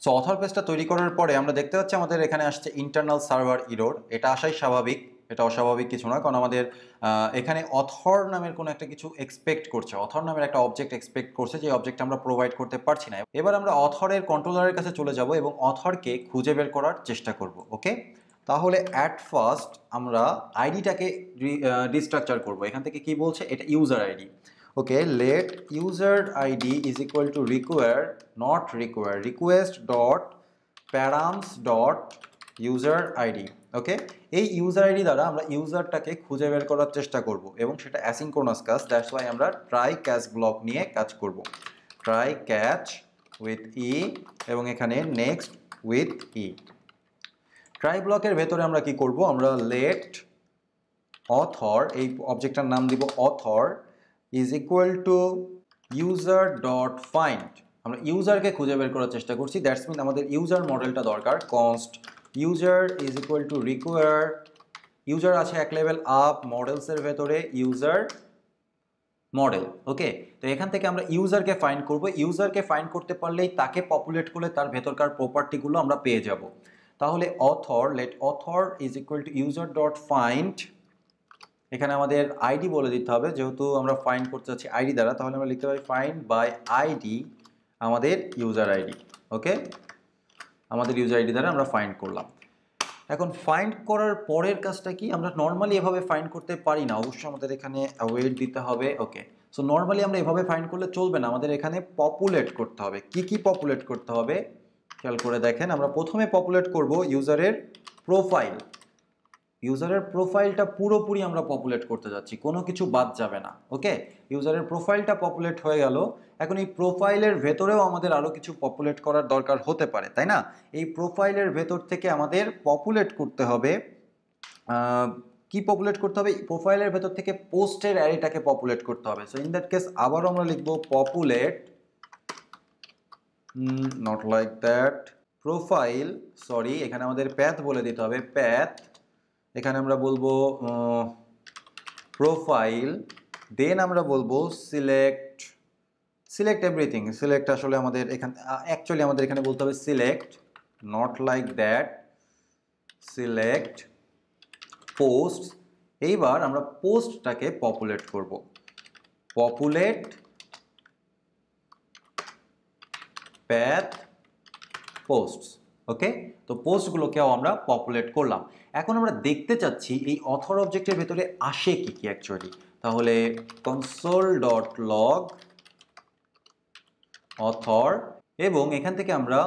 So author পেজটা তৈরি করার পরে আমরা দেখতে পাচ্ছি আমাদের এখানে আসছে ইন্টারনাল সার্ভার ইরর। এটা আসাই স্বাভাবিক, এটা অস্বাভাবিক কিছু না, কারণ আমাদের এখানে অথর নামের কোনো একটা কিছু এক্সপেক্ট করছে, অথর নামের একটা অবজেক্ট এক্সপেক্ট করছে, যে অবজেক্ট আমরা প্রোভাইড করতে পারছি না। এবার আমরা অথরের কন্ট্রোলারের কাছে চলে যাব এবং অথরকে খুঁজে বের করার চেষ্টা করব। ওকে, তাহলে অ্যাট ফার্স্ট আমরা আইডিটাকে রিস্ট্রাকচার করব। এখান থেকে কি বলছে, এটা user ID. Okay, let user ID is equal to require, not require, request dot params dot user ID. Okay, এই ইউজার আইডি দ্বারা আমরা ইউজারটাকে খুঁজে বের করার চেষ্টা করব এবং সেটা অ্যাসিনক্রোনাস কাজ, দ্যাটস ওয়াই আমরা ট্রাই ক্যাচ ব্লক নিয়ে কাজ করব। ট্রাই ক্যাচ উইথ ই এবং এখানে নেক্সট উইথ ই। ট্রাই ব্লকের ভেতরে আমরা কি করব, আমরা লেট অথর, এই অবজেক্টটার নাম দিব author, is equal to user dot find. আমরা ইউজারকে খুঁজে বের করার চেষ্টা করছি, দ্যাটস মিন আমাদের ইউজার মডেলটা দরকার। Const user is equal to require, user আছে এক লেভেল আপ মডেলসের ভেতরে, ইউজার মডেল। ওকে, তো এখান থেকে আমরা ইউজারকে ফাইন্ড করব। ইউজারকে ফাইন্ড করতে পারলেই তাকে পপুলেট করলে তার ভেতরকার প্রপার্টিগুলো আমরা পেয়ে যাব। তাহলে author, let author is equal to user dot find, এখানে আমাদের আইডি বলে দিতে হবে, যেহেতু আমরা ফাইন্ড করতে চাচ্ছি আইডি দ্বারা, তাহলে আমরা লিখতে পারি ফাইন্ড বাই আইডি আমাদের ইউজার আইডি। ওকে, আমাদের ইউজার আইডি দ্বারা আমরা ফাইন্ড করলাম। এখন ফাইন্ড করার পরের কাজটা কি, আমরা নর্মালি এভাবে ফাইন্ড করতে পারি না, অবশ্যই আমাদের এখানে ওয়েট দিতে হবে। ওকে, সো নর্মালি আমরা এভাবে ফাইন্ড করলে চলবে না, আমাদের এখানে পপুলেট করতে হবে। কি কি পপুলেট করতে হবে খেয়াল করে দেখেন। আমরা প্রথমে পপুলেট করব ইউজারের প্রোফাইল। ইউজারের প্রোফাইলটা পুরোপুরি আমরা পপুলেট করতে যাচ্ছি, কোনো কিছু বাদ যাবে না। ওকে, ইউজারের প্রোফাইলটা পপুলেট হয়ে গেল। এখন এই প্রোফাইলের ভেতরেও আমাদের আরও কিছু পপুলেট করার দরকার হতে পারে, তাই না? এই প্রোফাইলের ভেতর থেকে আমাদের পপুলেট করতে হবে, কি পপুলেট করতে হবে, প্রোফাইলের ভেতর থেকে পোস্টের অ্যারেটাকে পপুলেট করতে হবে। সো ইন দ্যাট কেস আবারও আমরা লিখবো populate, not like that, profile, sorry এখানে আমাদের প্যাথ বলে দিতে হবে, প্যাথ, এখানে আমরা বলবো প্রোফাইল, দেন আমরা বলবো সিলেক্ট, সিলেক্ট এভরিথিং, সিলেক্ট আসলে আমাদের এখানে অ্যাকচুয়ালি আমাদের এখানে বলতে হবে select, not like that, select post. এইবার আমরা পোস্টটাকে পপুলেট করব, পপুলেট প্যাথ পোস্টস। ওকে, তো পোস্টগুলোকেও আমরা পপুলেট করলাম। এখন আমরা দেখতে চাচ্ছি এই অথর অবজেক্টের ভেতরে আসে কি কি অ্যাকচুয়ালি। তাহলে কনসোল ডট লগ অথর, এবং এখান থেকে আমরা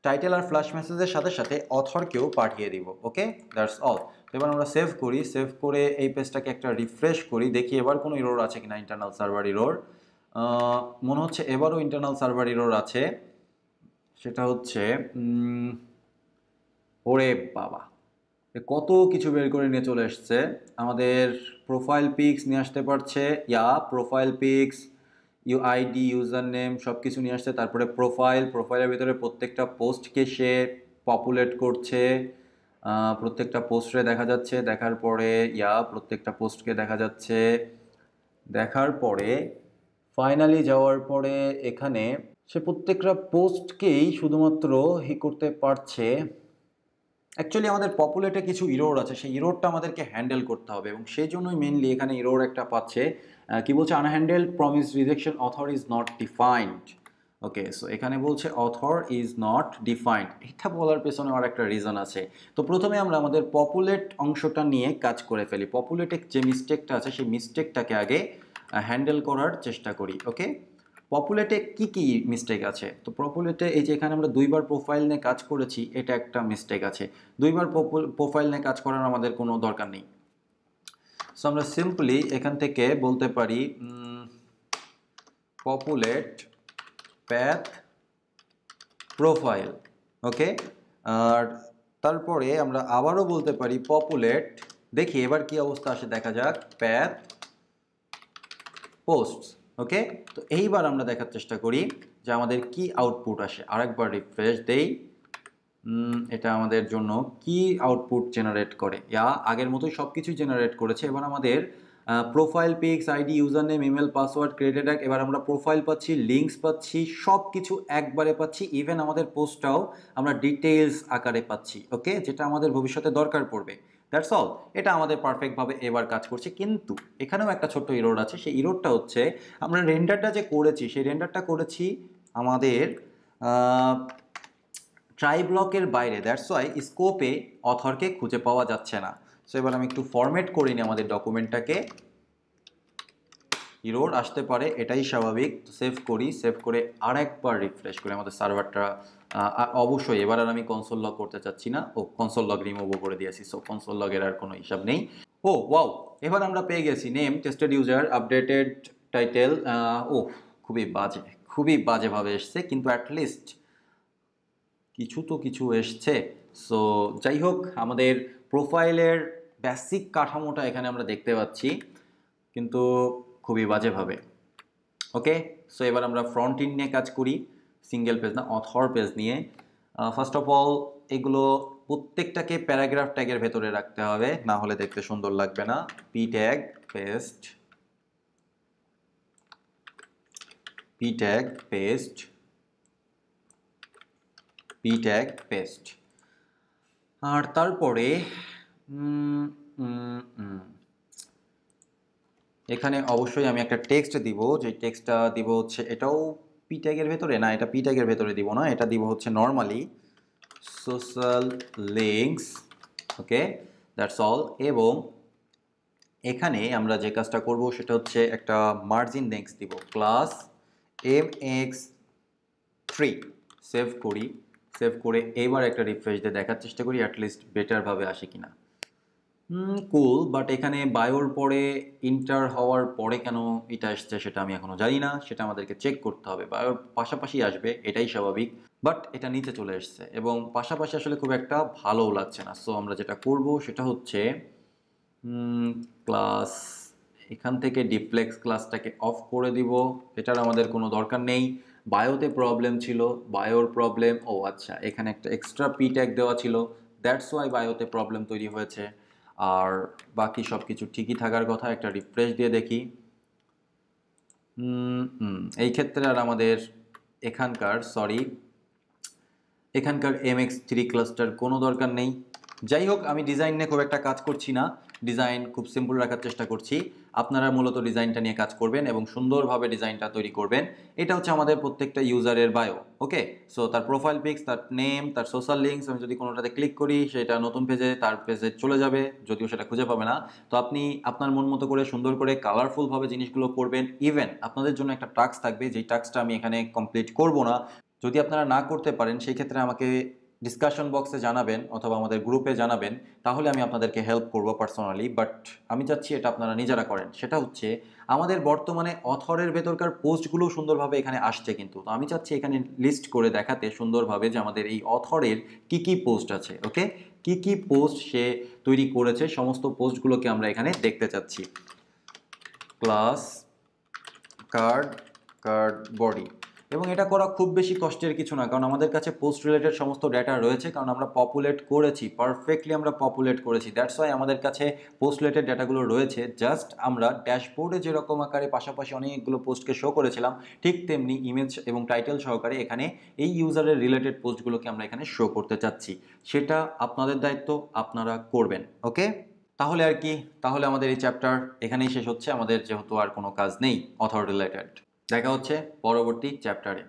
টাইটেল আর ফ্ল্যাশ মেসেজের সাথে সাথে অথরকেও পাঠিয়ে দিব। ওকে, দ্যাটস অল। তো এবার আমরা সেভ করি, সেভ করে এই পেজটাকে একটা রিফ্রেশ করি, দেখি এবার কোনো ইরোর আছে কিনা, ইন্টারনাল সার্ভার ইরোর। মনে হচ্ছে এবারও ইন্টারনাল সার্ভার ইরোর আছে, সেটা হচ্ছে ওরে বাবা, কত কিছু বের করে নিয়ে চলে এসছে। আমাদের প্রোফাইল পিক্স নিয়ে আসতে পারছে, profile pix, ID, user name সব কিছু নিয়ে আসছে। তারপরে প্রোফাইলের ভিতরে প্রত্যেকটা পোস্টকে সে পপুলেট করছে, প্রত্যেকটা পোস্টে দেখা যাচ্ছে, দেখার পরে প্রত্যেকটা পোস্টকে দেখা যাচ্ছে, দেখার পরে ফাইনালি যাওয়ার পরে এখানে সে প্রত্যেকটা পোস্টকেই শুধুমাত্র করতে পারছে। অ্যাকচুয়ালি আমাদের পপুলেটে কিছু ইরোর আছে, সেই ইরোরটা আমাদেরকে হ্যান্ডেল করতে হবে, এবং সেই জন্যই মেনলি এখানে ইরোর একটা পাচ্ছে। কি বলছে, unhandled promise rejection author is not defined. Okay, so এখানে বলছে অথর ইজ নট ডিফাইন্ড, এটা বলার পেছনে আর একটা রিজন আছে। তো প্রথমে আমরা আমাদের পপুলেট অংশটা নিয়ে কাজ করে ফেলি, পপুলেটে যে মিস্টেকটা আছে সেই মিস্টেকটাকে আগে হ্যান্ডেল করার চেষ্টা করি। ওকে, পপুলেটে কি কি মিস্টেক আছে, তো পপুলেটে এই যে এখানে আমরা দুইবার প্রোফাইল নিয়ে কাজ করেছি, এটা একটা মিস্টেক আছে। দুইবার প্রোফাইল নিয়ে কাজ করার আমাদের কোনো দরকার নেই। সো আমরা সিম্পলি এখান থেকে বলতে পারি পপুলেট প্যাথ প্রোফাইল। ওকে, আর তারপরে আমরা আবারও বলতে পারি পপুলেট, দেখি এবার কি অবস্থা আসে দেখা যাক, প্যাথ পোস্টস। ওকে, তো এইবার আমরা দেখার চেষ্টা করি যে আমাদের কি আউটপুট আসে। আরেকবার রিফ্রেশ দেই, এটা আমাদের জন্য কি আউটপুট জেনারেট করে, আগের মতোই সব কিছু জেনারেট করেছে। এবার আমাদের profile pix, ID, user name, email, password, created tag. এবার আমরা প্রোফাইল পাচ্ছি, লিঙ্কস পাচ্ছি, সব কিছু একবারে পাচ্ছি। ইভেন আমাদের পোস্টটাও আমরা ডিটেলস আকারে পাচ্ছি, ওকে, যেটা আমাদের ভবিষ্যতে দরকার পড়বে। That's all. এটা আমাদের পারফেক্টভাবে এবার কাজ করছে, কিন্তু এখানেও একটা ছোট্ট ইরোর আছে। সেই ইরোরটা হচ্ছে আমরা রেন্ডারটা যে করেছি, সেই রেন্ডারটা করেছি আমাদের ট্রাই ব্লকের বাইরে। দ্যাটস ওয়াই স্কোপে অথরকে খুঁজে পাওয়া যাচ্ছে না। সো এবার আমি একটু ফরম্যাট করে নিই আমাদের ডকুমেন্টটাকে। ইরোর আসতে পারে, এটাই স্বাভাবিক। সেভ করি, সেভ করে আরেকবার রিফ্রেশ করি আমাদের সার্ভারটা। অবশ্যই এবার আর আমি কনসোল লগ করতে চাচ্ছি না। ও, কনসোল লগ রিমুভও করে দিয়েছি, সো কনসোল লগের আর কোনো হিসাব নেই। ও ওয়াও, এবার আমরা পেয়ে গেছি name, tested user, updated title. ও, খুবই বাজে, খুবই বাজেভাবে এসছে, কিন্তু অ্যাটলিস্ট কিছু তো কিছু এসছে। সো যাই হোক, আমাদের প্রোফাইলের বেসিক কাঠামোটা এখানে আমরা দেখতে পাচ্ছি, কিন্তু খুবই বাজেভাবে। ওকে, সো এবার আমরা ফ্রন্ট এন্ড নিয়ে কাজ করি, সিঙ্গেল পেজ না, অথর পেজ নিয়ে। ফার্স্ট অফ অল এগুলো প্রত্যেকটাকে প্যারাগ্রাফ ট্যাগের ভেতরে রাখতে হবে, না হলে দেখতে সুন্দর লাগবে না। P tag paste, P tag paste, P tag paste. আর তারপরে এখানে অবশ্যই আমি একটা টেক্সট দিব, যে টেক্সটটা দিব হচ্ছে, এটাও পি ট্যাগের ভেতরে না, এটা পি ট্যাগের ভেতরে দিব না, এটা দিব হচ্ছে normally social links. Okay, that's all. এবং এখানে আমরা যে কাজটা করব সেটা হচ্ছে একটা মার্জিন লিঙ্কস দিব, ক্লাস mx3। সেভ করি, সেভ করে এবার একটা রিফ্রেশ দিয়ে দেখার চেষ্টা করি অ্যাটলিস্ট বেটারভাবে আসে কিনা। কুল, বাট এখানে বায়োর পরে ইন্টার হওয়ার পরে কেন এটা আসছে সেটা আমি এখনো জানি না, সেটা আমাদেরকে চেক করতে হবে। বায়োর পাশাপাশি আসবে, এটাই স্বাভাবিক, বাট এটা নিচে চলে এসছে এবং পাশাপাশি আসলে খুব একটা ভালোও লাগছে না। সো আমরা যেটা করব সেটা হচ্ছে ক্লাস, এখান থেকে ডিপ্লেক্স ক্লাসটাকে অফ করে দিব, এটার আমাদের কোনো দরকার নেই। বায়োতে প্রবলেম ছিল, বায়োর প্রবলেম, ও আচ্ছা, এখানে একটা এক্সট্রা পি ট্যাগ দেওয়া ছিল, দ্যাটস ওয়াই বায়োতে প্রবলেম তৈরি হয়েছে। আর বাকি সব কিছু ঠিকই থাকার কথা। একটা রিফ্রেশ দিয়ে দেখি। এই ক্ষেত্রে আর আমাদের এখানকার MX3 ক্লাস্টার কোনো দরকার নেই। যাই হোক, আমি ডিজাইন নিয়ে খুব একটা কাজ করছি না, ডিজাইন খুব সিম্পল রাখার চেষ্টা করছি। আপনারা মূলত ডিজাইনটা নিয়ে কাজ করবেন এবং সুন্দরভাবে ডিজাইনটা তৈরি করবেন। এটা হচ্ছে আমাদের প্রত্যেকটা ইউজারের বায়ো। ওকে, সো তার প্রোফাইল পিক্স, তার নেম, তার সোশ্যাল লিঙ্কস, আমি যদি কোনোটাতে ক্লিক করি সেটা নতুন পেজে, তার পেজে চলে যাবে, যদিও সেটা খুঁজে পাবে না। তো আপনি আপনার মন মতো করে সুন্দর করে কালারফুলভাবে জিনিসগুলো করবেন। ইভেন আপনাদের জন্য একটা টাস্ক থাকবে, যেই টাস্কটা আমি এখানে কমপ্লিট করব না। যদি আপনারা না করতে পারেন সেই ক্ষেত্রে আমাকে ডিসকাশন বক্সে জানাবেন অথবা আমাদের গ্রুপে জানাবেন, তাহলে আমি আপনাদেরকে হেল্প করব পার্সোনালি। বাট আমি চাচ্ছি এটা আপনারা নিজেরা করেন। সেটা হচ্ছে আমাদের বর্তমানে অথরের ভেতরকার পোস্টগুলো সুন্দরভাবে এখানে আসছে, কিন্তু তো আমি চাচ্ছি এখানে লিস্ট করে দেখাতে সুন্দরভাবে যে আমাদের এই অথরের কি কি পোস্ট আছে। ওকে, কি কি পোস্ট সে তৈরি করেছে, সমস্ত পোস্টগুলোকে আমরা এখানে দেখতে চাচ্ছি। ক্লাস কার্ড বডি, এবং এটা করা খুব বেশি কষ্টের কিছু না, কারণ আমাদের কাছে পোস্ট রিলেটেড সমস্ত ডেটা রয়েছে, কারণ আমরা পপুলেট করেছি, পারফেক্টলি আমরা পপুলেট করেছি। দ্যাটস ওয়াই আমাদের কাছে পোস্ট রিলেটেড ডেটাগুলো রয়েছে। জাস্ট আমরা ড্যাশবোর্ডে যেরকম আকারে পাশাপাশি অনেকগুলো পোস্টকে শো করেছিলাম, ঠিক তেমনি ইমেজ এবং টাইটেল সহকারে এখানে এই ইউজারের রিলেটেড পোস্টগুলোকে আমরা এখানে শো করতে চাচ্ছি। সেটা আপনাদের দায়িত্ব, আপনারা করবেন। ওকে, তাহলে আর কি, তাহলে আমাদের এই চ্যাপ্টার এখানেই শেষ হচ্ছে, আমাদের যেহেতু আর কোনো কাজ নেই অথর রিলেটেড। দেখা হচ্ছে পরবর্তী চ্যাপ্টারে।